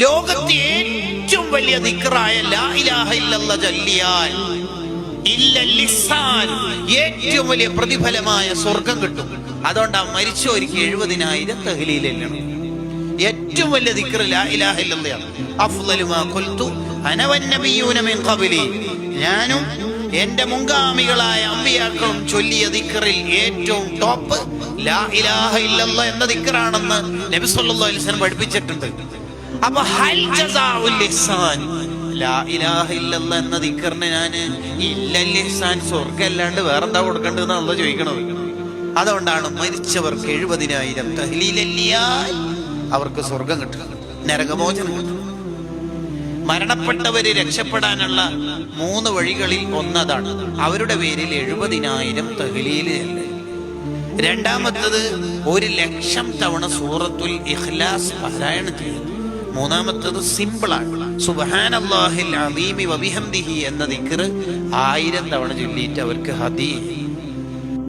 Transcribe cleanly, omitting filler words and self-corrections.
ലോകത്തെ ഏറ്റവും വലിയ ദിക്റായ ലാ ഇലാഹ ഇല്ലല്ലാഹ് ചൊല്ലിയാൽ ഏറ്റവും വലിയ പ്രതിഫലമായ സ്വർഗം കിട്ടും. അതുകൊണ്ട് ആ മരിച്ചവർക്ക് 70,000 തഹ്ലീൽ എല്ലണം. ഏറ്റവും വലിയ ദിക്ർ ലാ ഇലാഹ ഇല്ലല്ലാഹ്. അഫ്ളലു മാ ഖുൽതു അന വന്നബിയ്യൂന മിൻ ഖബ്ലി, ഞാനും എന്റെ മുൻഗാമികളായ അമ്പിയാക്കളും ചൊല്ലിയ ദിക്റിൽ ഏറ്റവും ടോപ്പ് ലാ ഇലാഹ ഇല്ലല്ലാഹ് എന്ന ദിക്റാണെന്ന് നബി സല്ലല്ലാഹു അലൈഹി വസല്ലം പഠിപ്പിച്ചിട്ടുണ്ട്. അപ്പൊ ഹൽ ജസാഉൽ ഇഹ്സാൻ, ലാ ഇലാഹ ഇല്ലല്ലാഹ് എന്ന ദിക്റിന് ഞാൻ ഇല്ലൽ ഇഹ്സാൻ, സ്വർഗ്ഗം അല്ലാണ്ട് വേറെന്താ കൊടുക്കേണ്ടതെന്ന് അല്ലാഹു ചോദിക്കണത്. അതുകൊണ്ടാണ് മരിച്ചവർക്ക് 70,000 തഹ്ലീൽ അവർക്ക് സ്വർഗം കിട്ടും, നരകമോചനം കിട്ടും. മരണപ്പെട്ടവര് രക്ഷപ്പെടാനുള്ള 3 വഴികളിൽ ഒന്നതാണ് അവരുടെ പേരിൽ 70,000 തഹ്ലീൽ. രണ്ടാമത്തത് 100,000 തവണ സൂറത്തുൽ ഇഖ്ലാസ് പാരായണം ചെയ്യുന്നു. മൂന്നാമത്തത് സിമ്പിളാണ്, സുബ്ഹാനല്ലാഹിൽ അദീമി വബിഹംദിഹി എന്ന ദിക്ർ 1000 തവണ ചൊല്ലിയിട്ട് അവർക്ക് ഹദീ